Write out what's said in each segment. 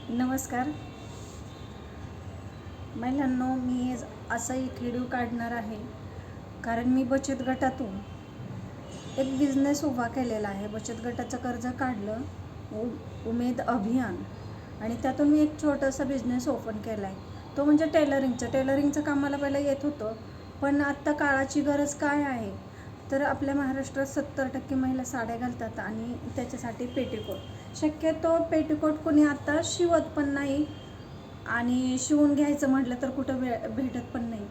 नमस्कार महिलांनो, मी असा एक व्हिडिओ काढणार आहे कारण मी बचत गटातून एक बिझनेस उभा केलेला आहे. बचत गटाचं कर्ज काढलं, उमेद अभियान, आणि त्यातून मी एक छोटासा बिझनेस ओपन केला आहे. तो म्हणजे टेलरिंगचं काम मला पहिलं येत होतं, पण आत्ता काळाची गरज काय आहे तर आपल्या महाराष्ट्रात 70% महिला साड्या घालतात आणि त्याच्यासाठी पेटीकोट. शक्यतो पेटीकोट कोणी आता शिवत पण नाही आणि शिवून घ्यायचं म्हटलं तर कुठं भेटत पण नाही.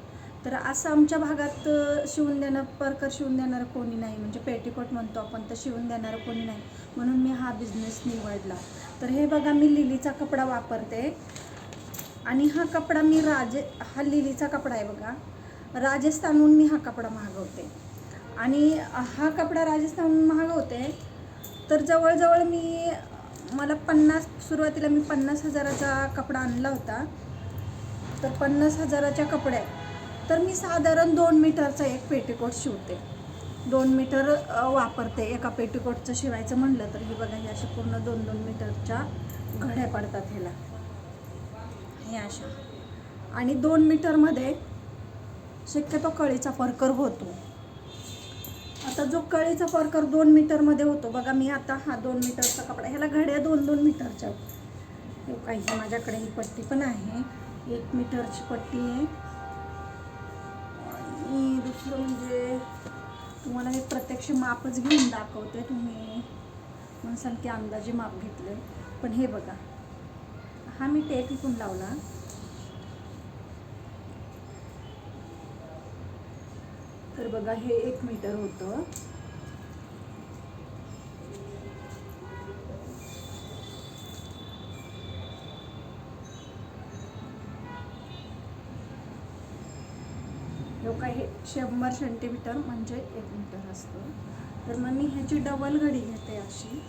तर असं आमच्या भागात शिवून देणारं कोणी नाही, म्हणजे पेटीकोट म्हणतो आपण, तर शिवून देणारं कोणी नाही, म्हणून मी हा बिझनेस निवडला. तर हे बघा, मी लिलीचा कपडा वापरते आणि हा कपडा हा लिलीचा कपडा आहे बघा. राजस्थानहून मी हा कपडा मागवते आणि हा कपडा राजस्थानहून मागवते. तर जवळजवळ मला सुरुवातीला मी 50,000चा कपडा आणला होता. तर 50,000च्या कपड्यात तर मी साधारण 2 मीटरचा एक पेटीकोट शिवते. 2 मीटर वापरते एका पेटीकोटचं शिवायचं म्हणलं तर. हे बघा, हे अशा पूर्ण 2-2 मीटरच्या घड्या पडतात ह्याला, हे अशा. आणि 2 मीटरमध्ये शक्यतो कळीचा परकर होतो. आता जो कळीचा परकर 2 मीटरमध्ये होतो बघा, मी आता हा 2 मीटरचा कपडा, ह्याला घड्या 2-2 मीटरच्या. हे काही माझ्याकडे ही पट्टी पण आहे, 1 मीटरची पट्टी आहे. आणि दुसरं म्हणजे तुम्हाला हे प्रत्यक्ष मापच घेऊन दाखवते. तुम्ही म्हणसाल की अंदाजे माप घेतले, पण हे बघा, हा मी टेप इथून लावला. तर बघा, हे 1 मीटर होतं. हे 100 सेंटीमीटर म्हणजे 1 मीटर असतं. तर मग मी ह्याची डबल घडी घेते अशी.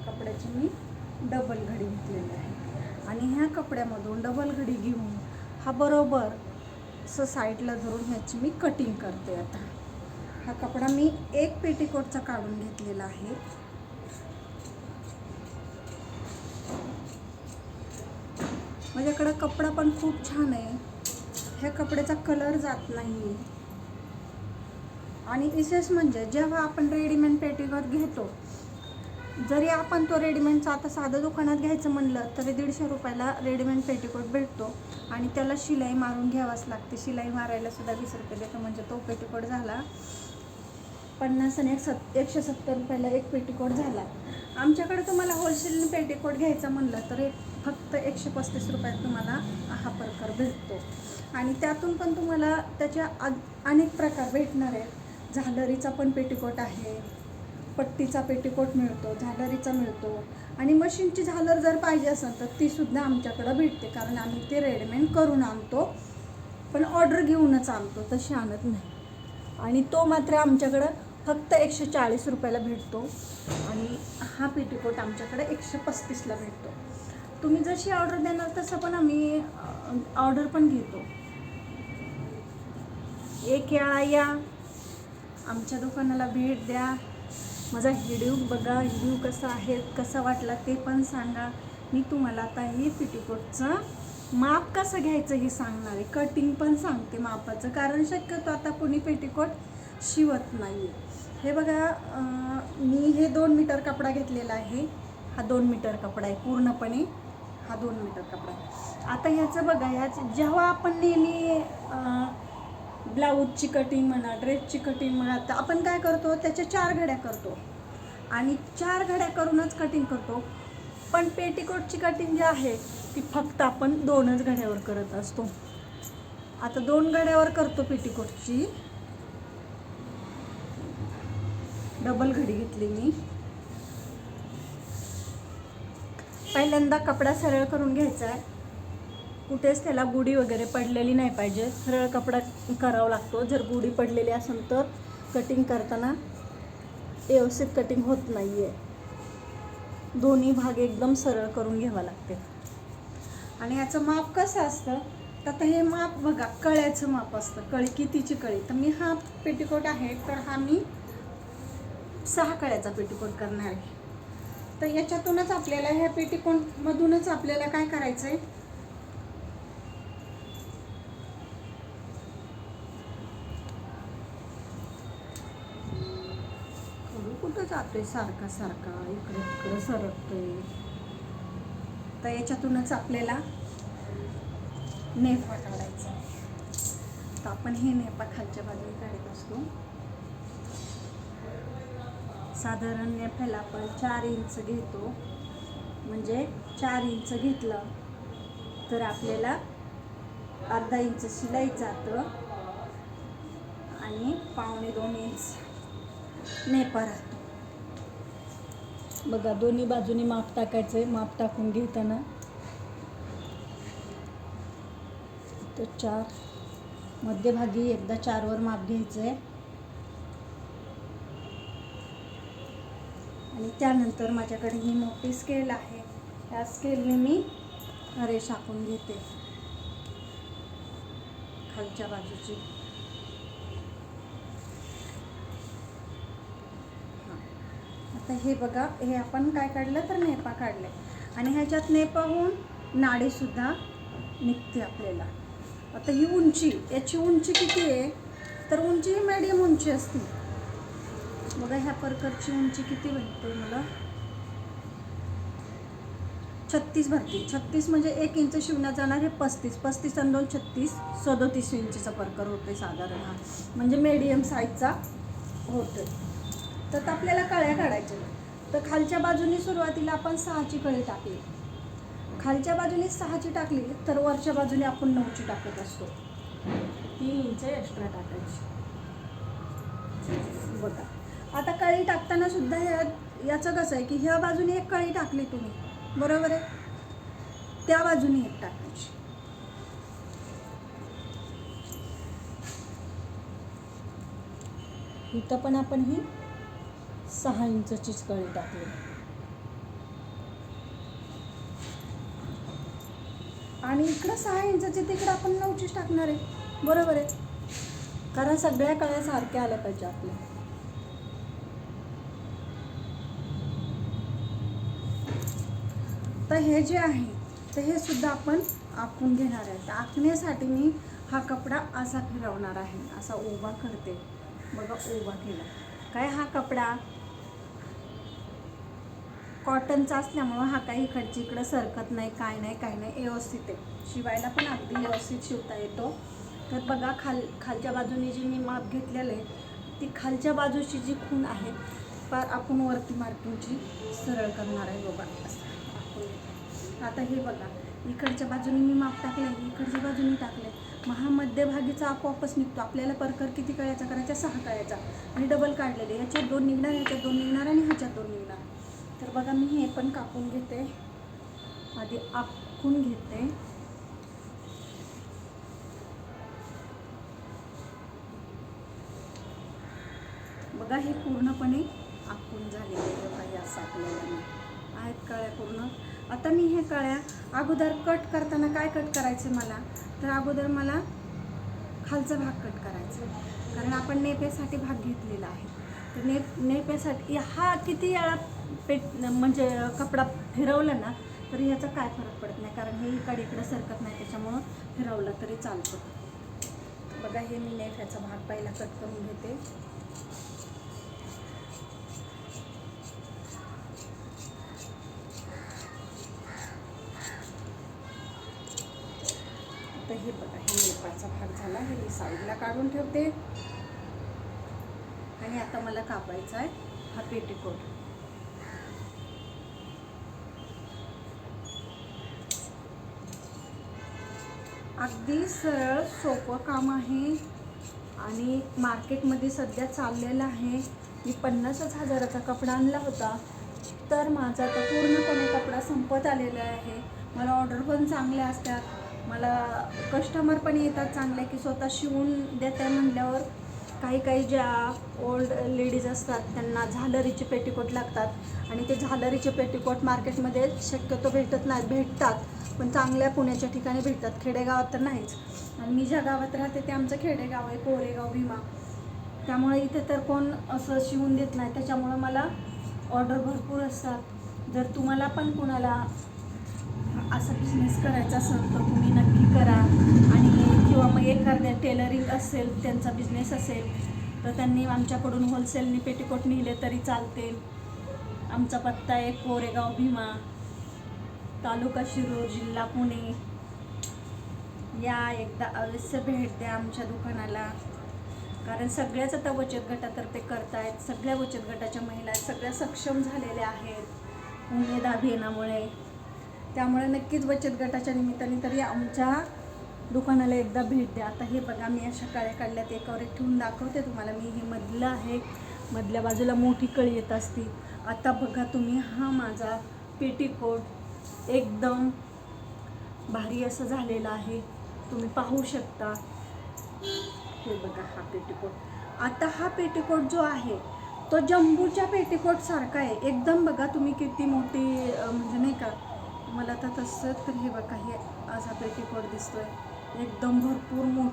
कपड्याची मी डबल घडी घेतलेली आहे आणि ह्या कपड्यामधून डबल घडी घेऊन हा बरोबर असं साईडला धरून ह्याची मी कटिंग करते. आता हा कपडा मी एक पेटीकोटचा काढून घेतलेला आहे. माझ्याकडं कपडा पण खूप छान आहे, ह्या कपड्याचा कलर जात नाही. आणि विशेष म्हणजे जेव्हा आपण रेडीमेड पेटीकोट घेतो, जरी आपण तो रेडीमेडचा आता साधं दुकानात घ्यायचं म्हणलं तरी 150 रुपयाला रेडीमेड पेटीकोट भेटतो आणि त्याला शिलाई मारून घ्यावाच लागते. शिलाई मारायला सुद्धा 20 रुपये देतो, म्हणजे तो पेटीकोट झाला 50 आणि 170 रुपयाला एक पेटीकोट झाला. आमच्याकडे तुम्हाला होलसेल पेटीकोट घ्यायचा म्हणलं तर फक्त 135 रुपयात तुम्हाला हा प्रकार भेटतो. आणि त्यातून पण तुम्हाला त्याच्या अनेक प्रकार भेटणार आहेत. झालरीचा पण पेटीकोट आहे, पट्टीचा पेटीकोट मिळतो, झालरीचा मिळतो, आणि मशीनची झालर जर पाहिजे असेल तर तीसुद्धा आमच्याकडं भेटते, कारण आम्ही ते रेडीमेड करून आणतो, पण ऑर्डर घेऊनच आणतो, तशी आणत नाही. आणि तो मात्र आमच्याकडं फक्त 140 रुपयाला भेटतो आणि हा पेटीकोट आमच्याकडे 135ला भेटतो. तुम्ही जशी ऑर्डर देणार तसं पण आम्ही ऑर्डर पण घेतो. एक वेळा या, आमच्या दुकानाला भेट द्या, माझा व्हिडिओ बघा, व्हिडिओ कसा आहे, कसा वाटला ते पण सांगा. मी तुम्हाला आता हे पेटीकोटचं माप कसं घ्यायचं हे सांगणार आहे, कटिंग पण सांगते मापाचं, कारण शक्यतो आता कोणी पेटीकोट शिवत नाही. हे बघा, मी हे 2 मीटर कपडा घेतलेला आहे. हा 2 मीटर कपडा आहे पूर्णपणे, हा 2 मीटर कपडा आहे. आता ह्याचं बघा, जेव्हा आपण नेहमी ब्लाऊजची कटिंग म्हणा, ड्रेसची कटिंग म्हणा, तर आपण काय करतो, त्याच्या 4 घड्या करतो आणि 4 घड्या करूनच कटिंग करतो. पण पेटीकोटची कटिंग जी आहे ती फक्त आपण 2च घड्यावर करत असतो. आता 2 घड्यावर करतो पेटीकोटची. डबल घडी घेतली मी. पहिल्यांदा कपडा सरळ करून घ्यायचा आहे, कुठेच त्याला गुढी वगैरे पडलेली नाही पाहिजे, सरळ कपडा करावा लागतो. जर गुढी पडलेली असेल तर कटिंग करताना व्यवस्थित कटिंग होत नाही आहे. दोन्ही भाग एकदम सरळ करून घ्यावा लागते. आणि याचं माप कसं असतं, तर आता हे माप बघा, कळ्याचं माप असतं. कळी कितीची कळी, तर मी हा पेटीकोट आहे तर हा मी 6 कळ्याचा पेटीकोट करणार आहे. तर याच्यातूनच आपल्याला ह्या पेटीकोटमधूनच आपल्याला काय करायचं आहे, कुठं जातोय सारखा सारखा इकडे तिकडे सरकतोय. तर याच्यातूनच आपल्याला नेफा काढायचा. तर आपण हे नेफा खालच्या बाजूने काढत असतो. साधारण नेफ्याला आपण 4 इंच घेतो. म्हणजे 4 इंच घेतलं तर आपल्याला अर्धा इंच शिलाई जातं आणि 1.25-2 इंच नेफा राहतो. बघा दोन्ही बाजूनी माप टाकायचं आहे. माप टाकून घेताना तर 4 मध्यभागी एकदा 4 वर माप घ्यायचं आहे आणि त्यानंतर माझ्याकडे ही मोठी स्केल आहे. या स्केलने मी रेष आखून घेते खालच्या बाजूची. आता हे बघा, हे आपण काय काढलं तर नेपा काढले आणि ह्याच्यात नेपाहून नाडीसुद्धा निघते आपल्याला. आता ही उंची, याची उंची किती आहे तर उंची ही मीडियम उंची असते. बघा ह्या परकरची उंची किती भेटते मला, 36 भरती. 36 म्हणजे 1 इंच शिवण्यात जाणार, हे 35 आणि 2 36 37 इंचीचा परकर होते साधारण. हा म्हणजे मीडियम साईजचा होतोय. तर आपल्याला कळ्या काढायच्या. तर खालच्या बाजूने सुरुवातीला आपण 6ची कळी टाकली. खालच्या बाजूने 6ची टाकली तर वरच्या बाजूने आपण 9ची टाकत असतो. 3 इंच एक्स्ट्रा टाकायची. बघा आता कळी टाकताना सुद्धा याचं कसं आहे की ह्या बाजूने एक कळी टाकली तुम्ही, बरोबर आहे, त्या बाजूने एक टाकायची. इथं पण आपण ही 6 इंचचीच कळी टाकली आणि इकडं 6 इंचची, तिकडं आपण 9चीच टाकणार आहे, बरोबर आहे, कारण सगळ्या कळ्या सारख्या आल्या पाहिजे आपल्या. तर हे जे आहे तर हे सुद्धा आपण आखून घेणार आहे. तर आखण्यासाठी मी हा कपडा असा फिरवणार आहे, असा उभा करते. बघा उभा केला काय, हा कपडा कॉटनचा असल्यामुळं हा काही इकडची इकडं सरकत नाही, काय नाही काही नाही, व्यवस्थित आहे. शिवायला पण अगदी व्यवस्थित शिवता येतो. तर बघा खालच्या बाजूने जी मी माप घेतलेलं आहे ती खालच्या बाजूची जी खूण आहे फार आपण वरती मार्किंगची सरळ करणार आहे. बघा असं आता हे बघा इकडच्या बाजूने मी माप टाकले, इकडच्या बाजूने टाकले, मग हा मध्यभागीचा आपोआपच निघतो. आपल्याला परकर किती कळ्याचा करायचा, 6 कळ्याचा आणि डबल काढलेले, याच्यात 2 निघणार, ह्याच्यात 2 निघणार आणि ह्याच्यात 2 निघणार. तर बघा मी हे पण कापून घेते, आधी आखून घेते. बघा हे पूर्णपणे आखून झालेले आहे. काही असं आपल्याला आहेत कळ्या पूर्ण. आता मी हे कळ्या अगोदर कट करताना काय कट करायचे मला, तर अगोदर मला खालचा भाग कट करायचा, कारण आपण नेपेसाठी भाग घेतलेला आहे. तर नेपेसाठी हा किती वेळा म्हणजे कपडा फिरवला ना तरी ह्याचा काय फरक पडत नाही, कारण हे इकडे सरकत नाही, त्याच्यामुळं फिरवलं तरी चालतं. बघा हे मी नेफ्याचा भाग पहिला कट करून घेते. तर हे बघा हे नेपाचा भाग झाला, हे मी साईडला काढून ठेवते. आणि आता मला कापायचा आहे हा पेटीकोट. अगदी सरळ सोपं काम आहे आणि मार्केटमध्ये सध्या चाललेलं आहे. मी 50,000चा कपडा आणला होता, तर माझा तर पूर्णपणे कपडा संपत आलेला आहे. मला ऑर्डर पण चांगल्या असतात, मला कस्टमर पण येतात चांगले की स्वतः शिवून देत आहे म्हणल्यावर. काही ज्या ओल्ड लेडीज असतात त्यांना झालरीचे पेटीकोट लागतात आणि ते झालरीचे पेटीकोट मार्केटमध्ये शक्यतो भेटत नाहीत, भेटतात पण चांगल्या पुण्याच्या ठिकाणी भेटतात, खेडेगावात तर नाहीच. आणि मी ज्या गावात राहते ते आमचं खेडेगाव आहे, कोरेगाव भीमा, त्यामुळे इथे तर कोण असं शिवून देत नाही. त्याच्यामुळं मला ऑर्डर भरपूर असतात. जर तुम्हाला पण कुणाला असा बिझनेस करायचा असेल तर तुम्ही नक्की करा. आणि किंवा मग एखाद्या टेलरिंग असेल, त्यांचा बिझनेस असेल तर त्यांनी आमच्याकडून होलसेलनी पेटीकोट नेले तरी चालते. आमचा पत्ता आहे कोरेगाव भीमा, तालुका शिरूर, जिल्हा पुणे. या एकदा अवश्य भेट द्या आमच्या दुकानाला. कारण सगळ्याच आता बचत गटातर्फे करतायत. सगळ्या बचत गटाच्या महिला सगळ्या सक्षम झालेल्या आहेत उमेद अभियानामुळे. त्यामुळे नक्कीच बचत गटाच्या निमित्ताने तरी आमच्या दुकानाला एकदा भेट द्या. आता हे बघा, मी अशा कळ्या काढल्यात, एकावर एक ठेवून दाखवते तुम्हाला. मी हे मधलं आहे, मधल्या बाजूला मोठी कळी येत असती. आता बघा तुम्ही, हा माझा पेटीकोट एकदम भारी असं झालेला आहे, तुम्ही पाहू शकता. हे बघा हा पेटीकोट. आता हा पेटीकोट जो आहे तो जम्बूच्या पेटीकोट सारखा आहे एकदम. बघा तुम्ही किती मोठी, म्हणजे नाही का, मला तर तसं. तर हे बघा, हे असा पेटीकोट दिसतोय एकदम भरपूर मोठा.